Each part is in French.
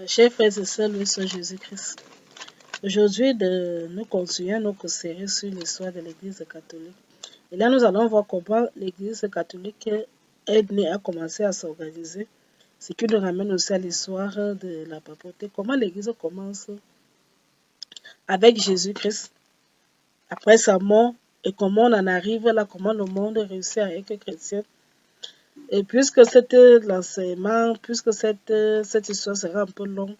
Chers frères et sœurs, loué soit Jésus-Christ. Aujourd'hui, nous continuons notre série sur l'histoire de l'Église catholique. Et là, nous allons voir comment l'Église catholique a commencé à s'organiser. Ce qui nous ramène aussi à l'histoire de la papauté. Comment l'Église commence avec Jésus-Christ, après sa mort, et comment on en arrive là, comment le monde réussit à être chrétien. Et puisque c'était l'enseignement, puisque cette histoire sera un peu longue,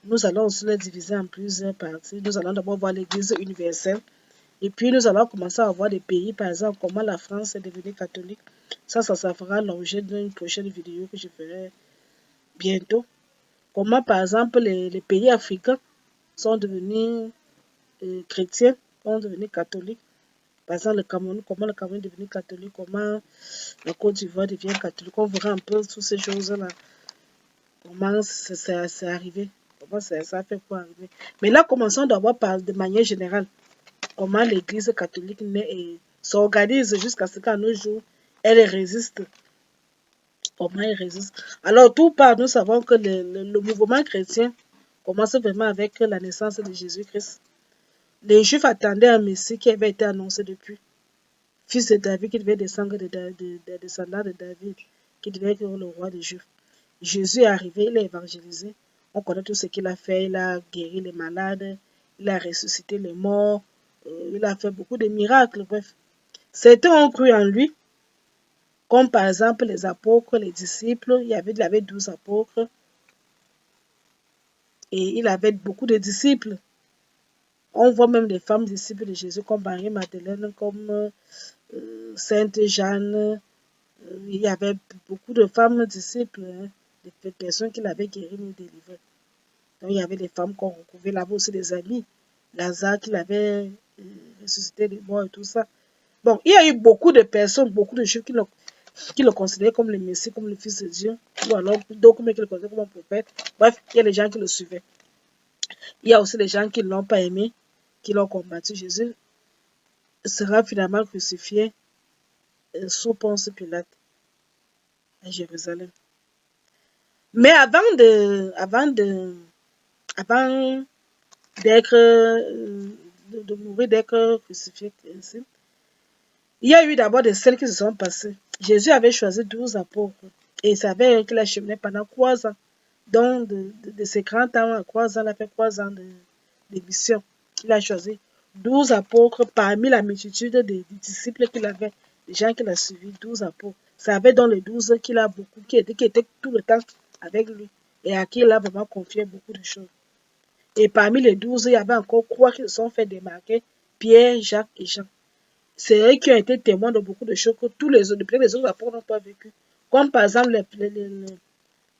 nous allons aussi les diviser en plusieurs parties. Nous allons d'abord voir l'Église universelle. Et puis, nous allons commencer à voir des pays, par exemple, comment la France est devenue catholique. Ça fera l'objet d'une prochaine vidéo que je ferai bientôt. Comment, par exemple, les pays africains sont devenus chrétiens, sont devenus catholiques. Par exemple, le Cameroun, comment le Cameroun est devenu catholique, comment la Côte d'Ivoire devient catholique. On verra un peu toutes ces choses-là. Comment c'est arrivé. Comment ça a fait pour arriver. Mais là, commençons d'abord par, de manière générale, comment l'Église catholique s'organise jusqu'à ce qu'à nos jours, elle résiste. Comment elle résiste. Alors, tout part, nous savons que le mouvement chrétien commence vraiment avec la naissance de Jésus-Christ. Les Juifs attendaient un Messie qui avait été annoncé depuis. Fils de David, qui devait descendre des descendants de David, qui devait être le roi des Juifs. Jésus est arrivé, il a évangélisé. On connaît tout ce qu'il a fait. Il a guéri les malades, il a ressuscité les morts, il a fait beaucoup de miracles. Bref, certains ont cru en lui, comme par exemple les apôtres, les disciples. Il avait 12 apôtres et il avait beaucoup de disciples. On voit même des femmes disciples de Jésus comme Marie-Madeleine, comme Sainte Jeanne. Il y avait beaucoup de femmes disciples, des personnes qu'il avait guéries ou délivrées. Donc, il y avait des femmes qu'on retrouvait là-bas aussi, des amis. Lazare qu'il avait ressuscité des morts et tout ça. Bon, il y a eu beaucoup de personnes, beaucoup de juifs qui le considéraient comme le Messie, comme le Fils de Dieu, ou alors d'autres qui le considéraient comme un prophète. Bref, il y a des gens qui le suivaient. Il y a aussi des gens qui ne l'ont pas aimé, qui l'ont combattu. Jésus sera finalement crucifié sous Ponce Pilate à Jérusalem. Mais avant d'être de mourir, d'être crucifié ainsi, il y a eu d'abord des scènes qui se sont passées. Jésus avait choisi 12 apôtres et il savait qu'il a cheminé pendant 3 ans. Donc, de ses 30 ans à 3 ans, il a fait 3 ans de mission. Il a choisi 12 apôtres parmi la multitude des disciples qu'il avait, des gens qu'il a suivis, 12 apôtres. Ça avait dans les 12 qu'il a beaucoup, qui étaient tout le temps avec lui et à qui il a vraiment confié beaucoup de choses. Et parmi les 12, il y avait encore 3 qui se sont fait démarquer, Pierre, Jacques et Jean. C'est eux qui ont été témoins de beaucoup de choses que tous les autres, les autres apôtres n'ont pas vécu. Comme par exemple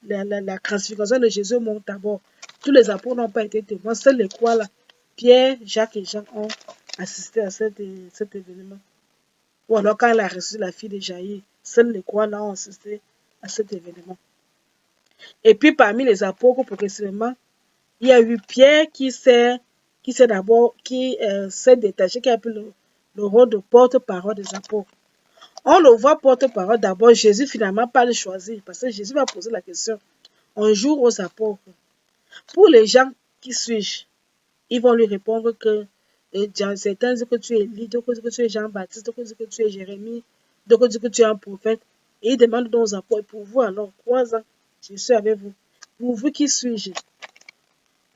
la transfiguration de Jésus au mont Tabor. Tous les apôtres n'ont pas été témoins. Seuls les 3 là, Pierre, Jacques et Jean ont assisté à cet événement. Ou alors quand il a reçu la fille de Jaïr, seuls les 3 là ont assisté à cet événement. Et puis parmi les apôtres, progressivement, il y a eu Pierre qui s'est détaché, qui a pris le rôle de porte-parole des apôtres. On le voit porte-parole d'abord, Jésus finalement pas le choisir, parce que Jésus va poser la question un jour aux apôtres. Pour les gens, qui suis-je? Ils vont lui répondre que certains disent que tu es Élie, d'autres disent que tu es Jean-Baptiste, d'autres disent que tu es Jérémie, d'autres disent que tu es un prophète. Et ils demandent donc aux apôtres, pour vous alors, 3 ans, je suis avec vous. Pour vous, qui suis-je?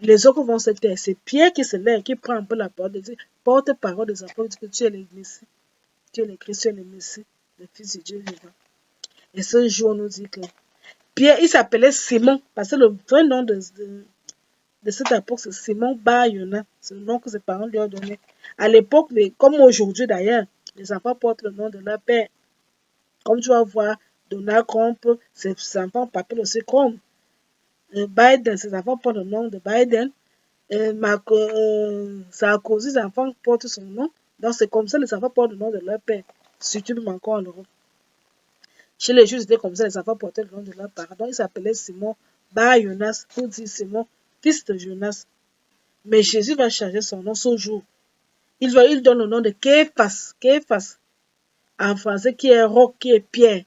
Les autres vont se taire. C'est Pierre qui se lève, qui prend un peu la parole, dit porte-parole des apôtres, que tu es le Messie, tu es le Christ, tu es le Messie, le Fils de Dieu vivant. Et ce jour, on nous dit que Pierre, il s'appelait Simon, parce que le vrai nom de cet apôtre, c'est Simon Bar-Yona. C'est le nom que ses parents lui ont donné. À l'époque, comme aujourd'hui d'ailleurs, les enfants portent le nom de leur père. Comme tu vas voir, Donald Trump, ses enfants s'appellent aussi Trump. Biden, ses enfants portent le nom de Biden. Sarkozy, ses enfants portent son nom. Donc c'est comme ça, les enfants portent le nom de leur père. Surtout même encore en Europe. Chez les Juifs, c'était comme ça, les enfants portaient le nom de leur parents. Donc il s'appelait Simon Bar-Jonas, pour dire Simon, fils de Jonas. Mais Jésus va changer son nom ce jour. Il donne le nom de Képhas. Képhas, en français, qui est roc, qui est pierre.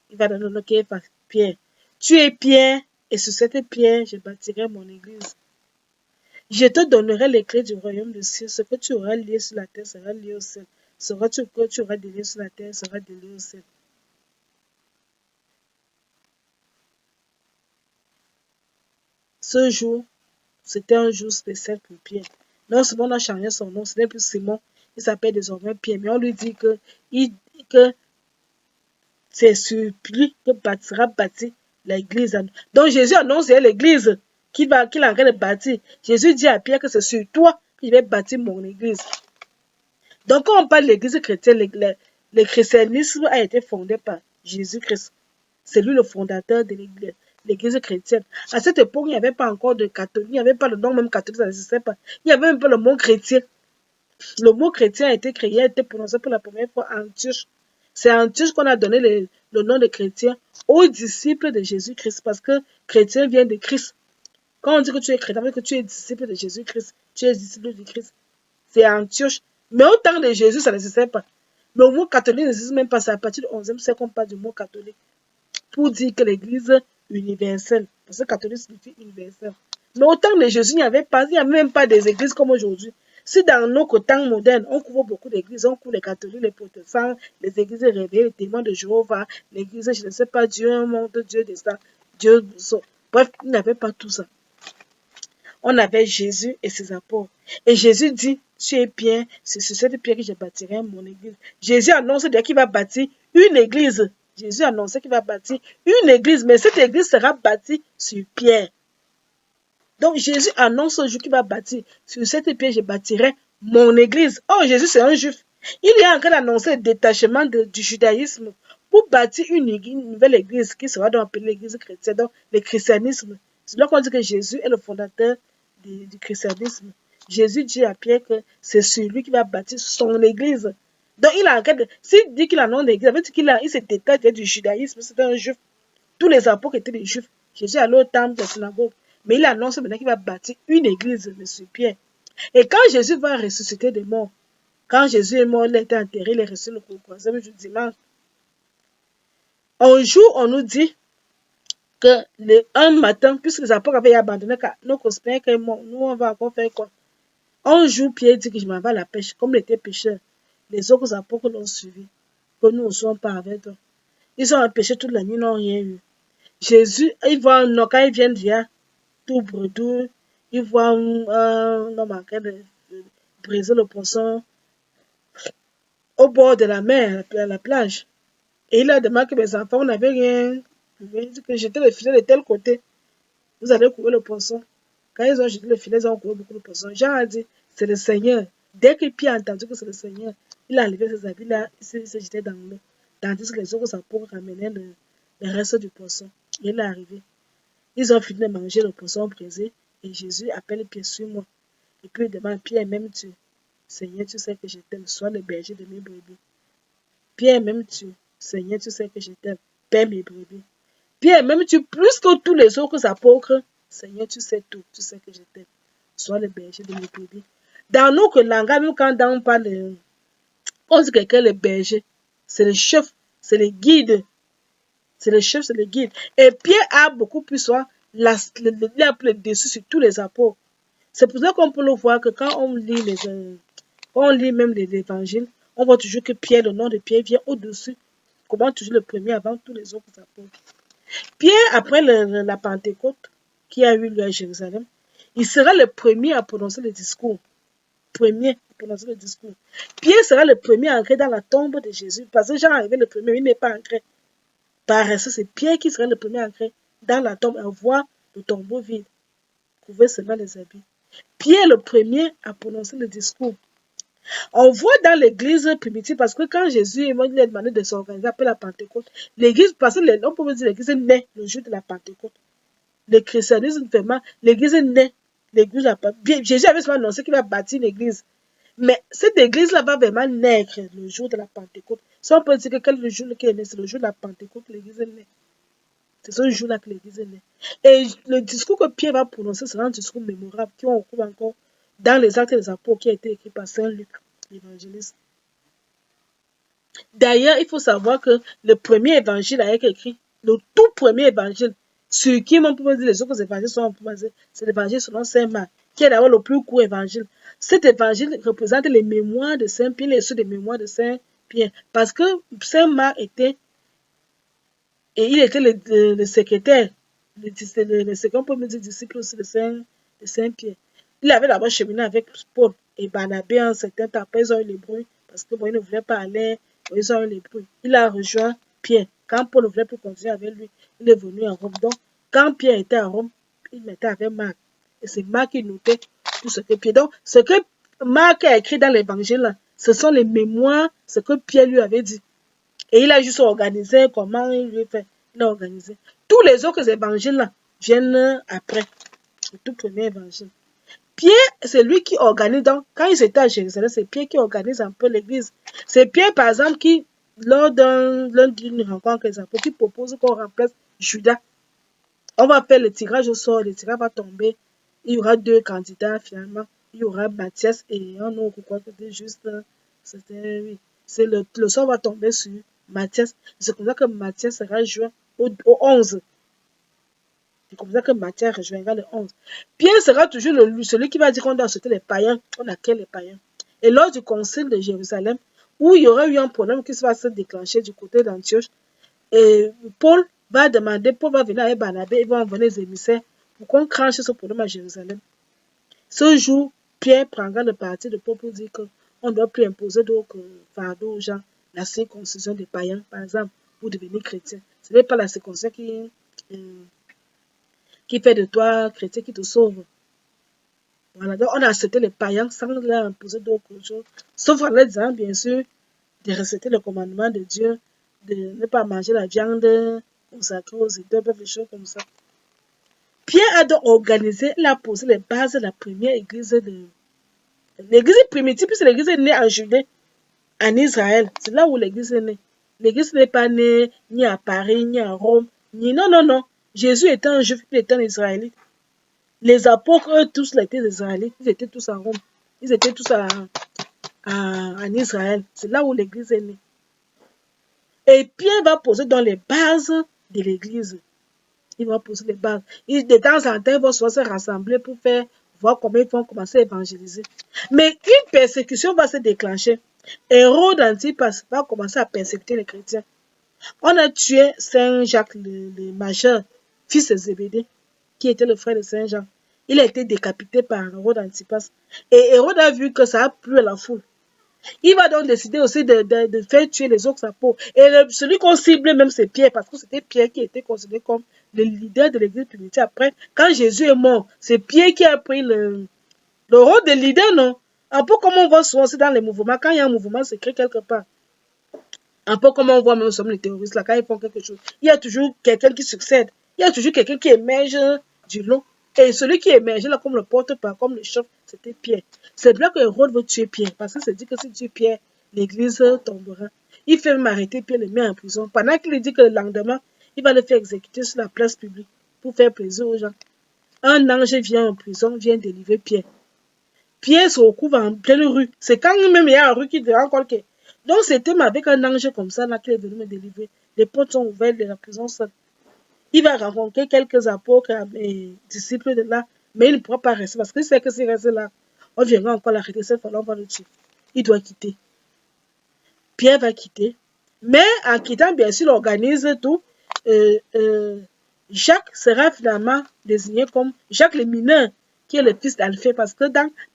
Il va donner le nom Képhas, Pierre. Tu es Pierre, et sur cette pierre, je bâtirai mon église. Je te donnerai les clés du royaume de ciel. Ce que tu auras lié sur la terre sera lié au ciel. Ce que tu auras délié sur la terre sera délié au ciel. Ce jour, c'était un jour spécial pour Pierre. Non seulement on a changé son nom, ce n'est plus Simon, il s'appelle désormais Pierre, mais on lui dit que c'est sur lui que sera bâtie l'église. Donc Jésus annonce l'église qu'il est en train de bâtir. Jésus dit à Pierre que c'est sur toi qu'il va bâtir mon église. Donc quand on parle de l'église chrétienne, le christianisme a été fondé par Jésus-Christ. C'est lui le fondateur de l'église chrétienne. À cette époque, il n'y avait pas encore de catholique, il n'y avait pas le nom même catholique, ça n'existait pas. Il y avait un peu le mot chrétien. Le mot chrétien a été créé, a été prononcé pour la première fois en Antioche. C'est en Antioche qu'on a donné le nom de chrétien aux disciples de Jésus-Christ, parce que chrétien vient de Christ. Quand on dit que tu es chrétien, que tu es disciple de Jésus-Christ, tu es disciple de Christ. C'est en Antioche. Mais au temps de Jésus, ça n'existait pas. Le mot catholique n'existe même pas. C'est à partir du 11e siècle qu'on parle du mot catholique. Pour dire que l'église universelle. Parce que catholique signifie universel. Mais au temps de Jésus, il n'y avait même pas des églises comme aujourd'hui. Si dans nos temps modernes, on couvre beaucoup d'églises, on couvre les catholiques, les protestants, les églises révélées, les témoins de Jéhovah, l'église, je ne sais pas, Dieu monde, Dieu destin, Dieu. Bref, il n'y avait pas tout ça. On avait Jésus et ses apôtres. Et Jésus dit, tu es Pierre, c'est sur cette pierre que je bâtirai mon église. Jésus annonce qu'il va bâtir une église. Jésus annonçait qu'il va bâtir une église, mais cette église sera bâtie sur pierre. Donc Jésus annonce au jour qu'il va bâtir. Sur cette pierre, je bâtirai mon église. Oh, Jésus, c'est un juif. Il est en train d'annoncer le détachement du judaïsme pour bâtir une nouvelle église qui sera donc appelée l'église chrétienne, donc le christianisme. C'est là qu'on dit que Jésus est le fondateur du christianisme. Jésus dit à Pierre que c'est sur lui qui va bâtir son église. Donc il a en train de... S'il dit qu'il a un nom d'église, ça veut dire qu'il se détache du judaïsme, c'est un juif. Tous les apôtres étaient des juifs. Jésus allait au temple de la synagogue. Mais il annonce maintenant qu'il va bâtir une église, monsieur Pierre. Et quand Jésus va ressusciter des morts, quand Jésus est mort, il a été enterré, il est resté le troisième jour dimanche. Un jour, on nous dit que un matin, puisque les apôtres avaient abandonné nos conspirants, nous, on va encore faire quoi? Un jour, Pierre dit que je m'en vais à la pêche. Comme il était pêcheur, les autres apôtres l'ont suivi. Que nous ne sommes pas avec eux. Ils ont pêché toute la nuit, ils n'ont rien eu. Jésus, quand ils viennent déjà, tout bredouille, ils voient un homme en train de briser le poisson au bord de la mer, à la plage. Et il a demandé que mes enfants, on n'avait rien. Il dit que j'étais le filet de tel côté. Vous allez couper le poisson. Quand ils ont jeté le filet, ils ont coupé beaucoup de poissons. Jean a dit, c'est le Seigneur. Dès que Pierre a entendu que c'est le Seigneur, il a enlevé ses habits, là, il s'est jeté dans l'eau. Tandis que les autres apôtres ramenaient le reste du poisson. Il est arrivé. Ils ont fini de manger le poisson brisé et Jésus appelle Pierre, suis-moi. Et puis il demande, Pierre, m'aimes-tu? Seigneur, tu sais que je t'aime, sois le berger de mes brebis. Pierre, m'aimes-tu? Seigneur, tu sais que je t'aime, paie mes brebis. Pierre, m'aimes-tu plus que tous les autres apôtres? Seigneur, tu sais tout, tu sais que je t'aime, sois le berger de mes brebis. Dans notre langage, même quand on parle, on dit quelqu'un le berger, c'est le chef, c'est le guide. C'est le chef, c'est le guide. Et Pierre a beaucoup plus soin, il a le dessus sur tous les apôtres. C'est pour ça qu'on peut le voir que quand on lit même les évangiles, on voit toujours que Pierre, le nom de Pierre vient au-dessus. Comment toujours le premier avant tous les autres apôtres. Pierre, après la Pentecôte qui a eu lieu à Jérusalem, il sera le premier à prononcer le discours. Premier à prononcer le discours. Pierre sera le premier à entrer dans la tombe de Jésus. Parce que Jean arrivé le premier, il n'est pas entré. Par ça, c'est Pierre qui serait le premier à entrer dans la tombe et voir le tombeau vide. Couvrir seulement les habits. Pierre le premier à prononcer le discours. On voit dans l'église primitive, parce que quand Jésus lui a demandé de s'organiser après la Pentecôte, l'église, parce que on peut dire l'église est née le jour de la Pentecôte. Le christianisme, vraiment, l'église est née. Jésus avait seulement annoncé qu'il va bâtir l'église. Mais cette église-là va vraiment naître le jour de la Pentecôte. Si on peut dire que quel jour qui est né, c'est le jour de la Pentecôte que l'église est née. C'est ce jour-là que l'église est née. Et le discours que Pierre va prononcer sera un discours mémorable qui on trouve encore dans les Actes des Apôtres qui a été écrit par Saint Luc, l'évangéliste. D'ailleurs, il faut savoir que le premier évangile a été écrit, le tout premier évangile, Sur qui on peut dire les autres évangiles sont, c'est l'évangile selon Saint Marc, qui est d'abord le plus court évangile. Cet évangile représente les mémoires de Saint Pierre, les des mémoires de Saint Pierre. Parce que Saint Marc était, et il était le secrétaire, le second premier disciple aussi de Saint Pierre. Il avait d'abord cheminé avec Paul et Barnabé un certain temps. Après, ils ont eu les bruits, parce que bon, ils ne voulaient pas aller, ils ont eu les bruits. Il a rejoint Pierre. Quand Paul ne voulait plus continuer avec lui, il est venu à Rome. Donc, quand Pierre était à Rome, il mettait avec Marc. Et c'est Marc qui notait tout ce que Pierre. Donc, ce que Marc a écrit dans l'évangile, ce sont les mémoires, ce que Pierre lui avait dit. Et il a juste organisé comment il lui fait. Il a organisé. Tous les autres évangiles viennent après. Le tout premier évangile. Pierre, c'est lui qui organise. Donc, quand ils étaient à Jérusalem, c'est Pierre qui organise un peu l'église. C'est Pierre, par exemple, qui, lors d'une rencontre, qui propose qu'on remplace Judas. On va faire le tirage au sort, le tirage va tomber. Il y aura 2 candidats finalement. Il y aura Matthias et un autre, quoi, c'était juste. C'était, oui. C'est le sort va tomber sur Matthias. C'est comme ça que Matthias sera joint au 11. C'est comme ça que Matthias rejoindra le 11. Pierre sera toujours celui qui va dire qu'on doit sauter les païens. On a quel les païens? Et lors du concile de Jérusalem, où il y aura eu un problème qui va se déclencher du côté d'Antioche, et Paul va venir avec Barnabé, ils vont envoyer les émissaires pour qu'on cranche ce problème à Jérusalem. Ce jour, Pierre prendra le parti de Paul pour dire qu'on ne doit plus imposer d'autres fardeaux aux gens, la circoncision des païens, par exemple, pour devenir chrétien. Ce n'est pas la circoncision qui fait de toi chrétien, qui te sauve. Voilà, donc on a accepté les païens sans leur imposer d'autres choses, sauf en leur disant, bien sûr, de respecter le commandement de Dieu, de ne pas manger la viande consacrée aux idoles, des choses comme ça. Pierre a donc organisé, il a posé les bases de la première église l'église primitive, puisque l'église est née en Judée, en Israël. C'est là où l'église est née. L'église n'est pas née ni à Paris, ni à Rome, ni... Non, non, non. Jésus était un juif, il était un israélite. Les apôtres, eux, tous étaient des israélites. Ils étaient tous à Rome. Ils étaient tous en Israël. C'est là où l'église est née. Et Pierre va poser dans les bases de l'église. Il va poser les bases. De temps en temps, ils vont se rassembler pour voir comment ils vont commencer à évangéliser. Mais une persécution va se déclencher. Hérode Antipas va commencer à persécuter les chrétiens. On a tué Saint Jacques le majeur, fils de Zébédée, qui était le frère de Saint Jean. Il a été décapité par Hérode Antipas. Et Hérode a vu que ça a plu à la foule. Il va donc décider aussi de faire tuer les autres apôtres. Et celui qu'on cible même, c'est Pierre, parce que c'était Pierre qui était considéré comme le leader de l'église primitive. Après, quand Jésus est mort, c'est Pierre qui a pris le rôle de leader, non? Un peu comme on voit souvent aussi dans les mouvements, quand il y a un mouvement, c'est créé quelque part. Un peu comme on voit même sur les terroristes, là, quand ils font quelque chose, il y a toujours quelqu'un qui succède. Il y a toujours quelqu'un qui émerge du lot. Et celui qui émergeait là comme le porte-parole, comme le chef, c'était Pierre. C'est là que Hérode veut tuer Pierre, parce que c'est dit que si tu tues Pierre, l'église tombera. Il fait même arrêter Pierre, le met en prison. Pendant qu'il dit que le lendemain, il va le faire exécuter sur la place publique pour faire plaisir aux gens. Un ange vient en prison, vient délivrer Pierre. Pierre se retrouve en pleine rue. C'est quand même il y a une rue qui te rend compte que... Donc c'était avec un ange comme ça là qu'il est venu me délivrer. Les portes sont ouvertes de la prison seule. Il va rencontrer quelques apôtres et disciples de là, mais il ne pourra pas rester parce qu'il sait que s'il reste là, on viendra encore l'arrêter, cette fois-là, on va le tuer. Il doit quitter. Pierre va quitter, mais en quittant, bien sûr, il organise tout. Jacques sera finalement désigné comme Jacques le mineur, qui est le fils d'Alphée, parce que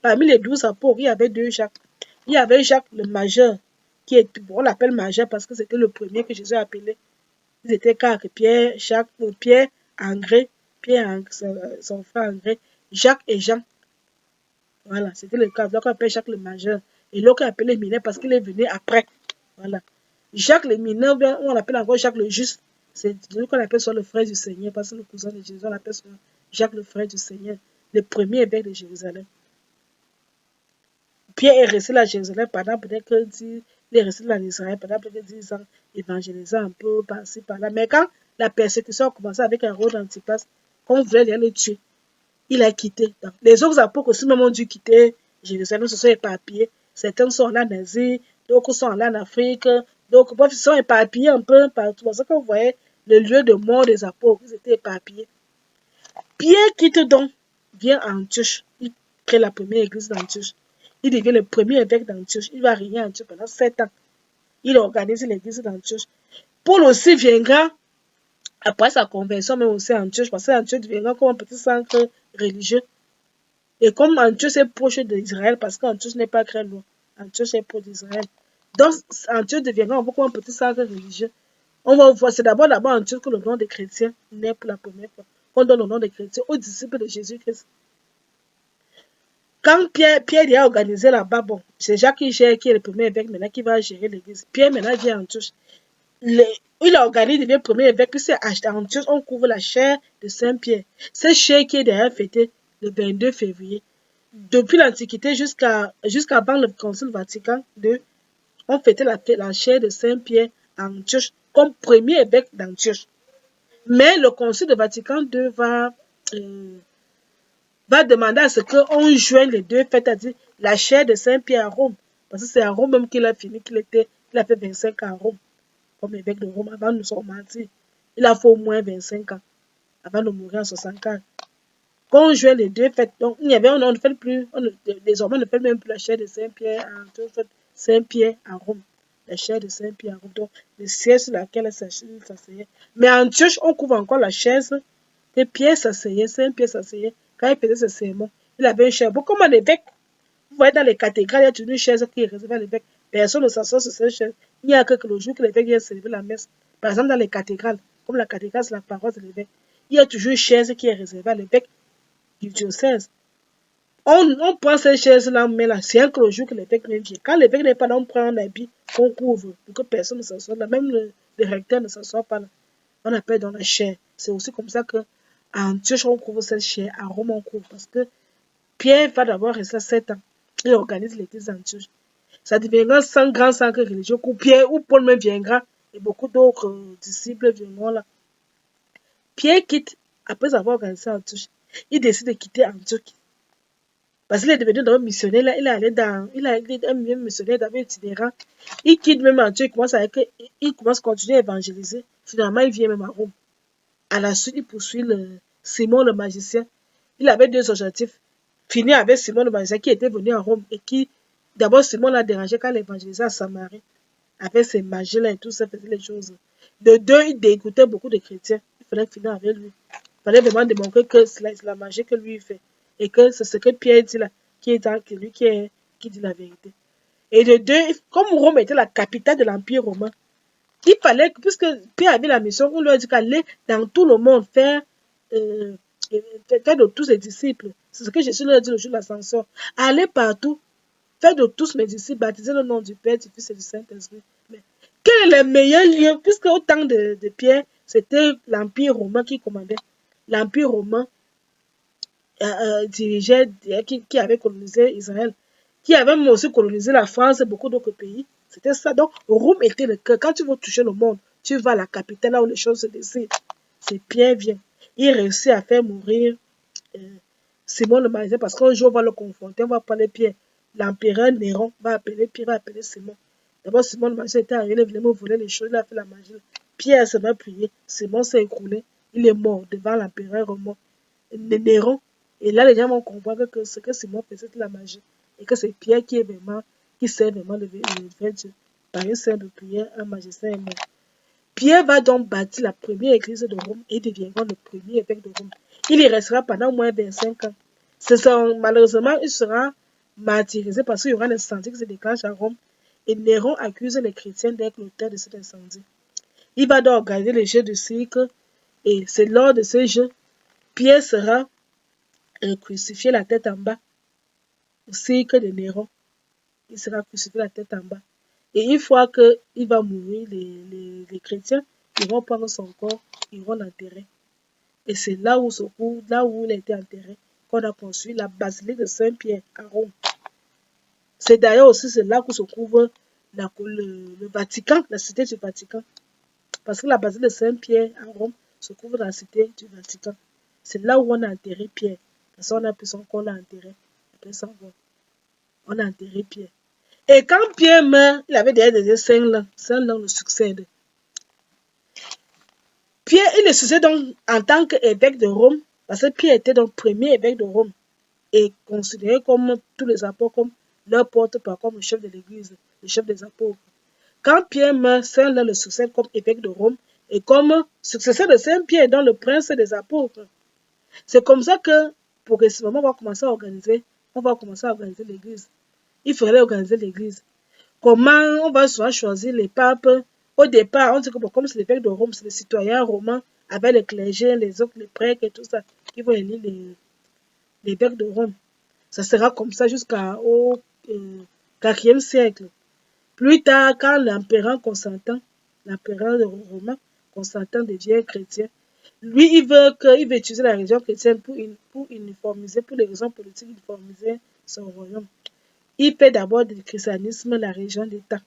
parmi les 12 apôtres, il y avait 2 Jacques. Il y avait Jacques le majeur, on l'appelle majeur parce que c'était le premier que Jésus a appelé. Ils étaient 4, Pierre, André, son frère André, Jacques et Jean. Voilà, c'était le cas. Donc on appelle Jacques le majeur. Et l'autre on appelle le mineur parce qu'il est venu après. Voilà. Jacques le mineur, on l'appelle encore Jacques le juste. C'est lui qu'on appelle soit le frère du Seigneur, parce que le cousin de Jésus, on l'appelle soit Jacques le frère du Seigneur, le premier évêque de Jérusalem. Pierre est resté là à Jérusalem pendant peut-être 10 il est resté là en Israël pendant peut-être 10 ans, évangélisant un peu par-ci, par-là. Mais quand la persécution a commencé avec Hérode Antipas, qu'on voulait le tuer, il a quitté. Donc, les autres apôtres aussi même ont dû quitter Jérusalem, se sont éparpillés. Certains sont là en Asie, d'autres sont là en Afrique, d'autres ils sont éparpillés un peu partout. C'est ça que vous voyez, le lieu de mort des apôtres, ils étaient éparpillés. Pierre quitte donc, vient à Antioche. Il crée la première église d'Antioche. Il devient le premier évêque d'Antioche. Il va régner à Antioche pendant 7 ans. Il organise l'église d'Antioche. Paul aussi viendra, après sa conversion, même aussi à Antioche, parce qu'Antioche deviendra comme un petit centre religieux. Et comme Antioche est proche d'Israël, parce qu'Antioche n'est pas très loin, Antioche est proche d'Israël. Donc, Antioche deviendra un peu comme un petit centre religieux. On va voir, c'est d'abord Antioche que le nom des chrétiens naît pour la première fois. On donne le nom des chrétiens aux disciples de Jésus-Christ. Quand Pierre a organisé là-bas, bon, c'est Jacques qui est le premier évêque maintenant qui va gérer l'église. Pierre maintenant vient à Antioche. Il organise, il devient premier évêque, puis c'est à Antioche, on couvre la chaire de Saint-Pierre. Cette chaire qui est d'ailleurs fêtée le 22 février. Depuis l'Antiquité jusqu'avant le Concile Vatican II, on fêtait la chaire de Saint-Pierre à Antioche comme premier évêque d'Antioche. Mais le Concile de Vatican II va demander à ce qu'on joigne les deux fêtes, c'est-à-dire la chaire de Saint-Pierre à Rome. Parce que c'est à Rome même qu'il a fini, qu'il a fait 25 ans à Rome, comme évêque de Rome, avant de nous martyrs. Il a fait au moins 25 ans, avant de mourir en 64. Quand on jouait les deux fêtes, donc on ne fait plus, désormais on ne fait même plus la chaire de Saint-Pierre à Saint-Pierre à Rome. La chaire de Saint-Pierre à Rome, donc le siège sur laquelle il s'asseyait. Mais en Antioche, on couvre encore la chaise que Pierre s'asseyait, Saint-Pierre s'asseyait. Quand il faisait ses sermons, il avait une chaise. Bon, comme un évêque, vous voyez dans les cathédrales, il y a toujours une chaise qui est réservée à l'évêque. Personne ne s'assoit sur cette chaise. Il n'y a que le jour que l'évêque vient célébrer la messe. Par exemple, dans les cathédrales, comme la cathédrale, c'est la paroisse de l'évêque, il y a toujours une chaise qui est réservée à l'évêque du diocèse. On prend cette chaise-là, mais là, c'est un que le jour que l'évêque vient. Quand l'évêque n'est pas là, on prend un habit qu'on couvre pour que personne ne s'assoie là. Même le recteur ne s'assoit pas là. On appelle dans la chair. C'est aussi comme ça que à Antioche, on couvre cette chair. À Rome, on couvre. Parce que Pierre va d'abord rester 7 ans. Il organise l'église d'Antioche. Ça deviendra un grand centre religieux où Pierre, où Paul même viendra. Et beaucoup d'autres disciples viendront là. Pierre quitte, après avoir organisé Antioche, il décide de quitter Antioche. Parce qu'il est devenu un missionnaire, là, il a été un missionnaire dans itinérant. Il quitte même Antioche, il commence à continuer à évangéliser. Finalement, il vient même à Rome. À la suite, il poursuit Simon le magicien. Il avait deux objectifs. Finir avec Simon le magicien qui était venu à Rome et qui, d'abord, Simon l'a dérangé quand il évangélisait à Samarie. Avec ses magies-là et tout ça, faisait les choses. De deux, il dégoûtait beaucoup de chrétiens. Il fallait finir avec lui. Il fallait vraiment démontrer que c'est la magie que lui fait. Et que c'est ce que Pierre dit là, qui dit la vérité. Et de deux, comme Rome était la capitale de l'Empire romain, il fallait, puisque Pierre avait la mission, on lui a dit qu'aller dans tout le monde faire de tous ses disciples. C'est ce que Jésus leur a dit le jour de l'ascension. Allez partout, faire de tous mes disciples, baptiser le nom du Père, du Fils et du Saint-Esprit. Mais quel est le meilleur lieu, puisque au temps de Pierre, c'était l'Empire romain qui commandait. L'Empire romain dirigeait, qui avait colonisé Israël, qui avait même aussi colonisé la France et beaucoup d'autres pays. C'était ça. Donc, Rome était le cœur. Quand tu veux toucher le monde, tu vas à la capitale, là où les choses se décident. C'est Pierre vient. Il réussit à faire mourir Simon le magicien parce qu'un jour, on va le confronter, on va parler Pierre. L'empereur Néron va appeler Pierre, va appeler Simon. D'abord, Simon le magicien était arrivé, il voulait me voler les choses, il a fait la magie. Pierre se met à prier. Simon s'est écroulé. Il est mort devant l'empereur Néron. Et là, les gens vont comprendre que ce que Simon faisait, c'était la magie. Et que c'est Pierre qui sert vraiment le vrai Dieu. Par une scène de prière, un magicien est mort. Pierre va donc bâtir la première église de Rome et deviendra le premier évêque de Rome. Il y restera pendant au moins 25 ans. Malheureusement, il sera martyrisé parce qu'il y aura un incendie qui se déclenche à Rome. Et Néron accuse les chrétiens d'être l'auteur de cet incendie. Il va donc organiser les jeux de cirque. Et c'est lors de ces jeux, Pierre sera crucifié la tête en bas au cirque de Néron. Il sera crucifié la tête en bas. Et une fois qu'il va mourir, les chrétiens, ils vont prendre son corps, ils vont l'enterrer. Et c'est là où il a été enterré, qu'on a construit la basilique de Saint-Pierre à Rome. C'est d'ailleurs aussi là où se trouve le Vatican, la cité du Vatican. Parce que la basilique de Saint-Pierre à Rome se trouve dans la cité du Vatican. C'est là où on a enterré Pierre. Parce qu'on a pris son corps, on l'a enterré. Après ça, on a enterré Pierre. Et quand Pierre meurt, il avait déjà des 5 ans. 5 ans le succède. Pierre, il est succède donc en tant qu'évêque de Rome, parce que Pierre était donc premier évêque de Rome et considéré comme tous les apôtres, comme leur porte-parole, comme le chef de l'église, le chef des apôtres. Quand Pierre meurt, Saint-Lin le succède comme évêque de Rome et comme successeur de Saint-Pierre, dans le prince des apôtres. C'est comme ça que, progressivement, on va commencer à organiser l'église. Il fallait organiser l'église. Comment on va souvent choisir les papes? Au départ, on dit que bon, comme c'est l'évêque de Rome, c'est les citoyens romains avec les clergés, les autres, les prêtres et tout ça, qui vont élire l'évêque de Rome. Ça sera comme ça jusqu'au 4e siècle. Plus tard, quand l'empereur Constantin, l'empereur romain Constantin devient chrétien, lui, il veut utiliser la religion chrétienne pour uniformiser, pour les raisons politiques, uniformiser son royaume. Il fait d'abord du christianisme la religion d'État.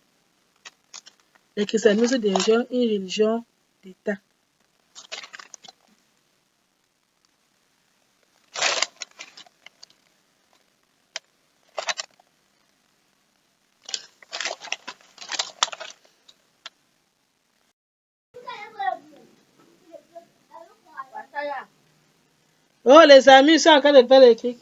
Le christianisme devient une religion d'État. Oh, les amis, ils sont en train de faire les clics.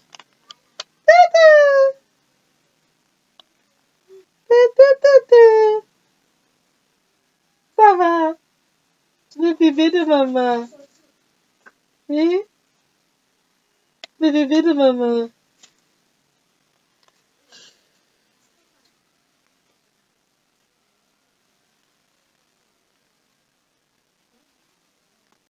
Ça va? Le bébé de maman. Oui? Le bébé de maman.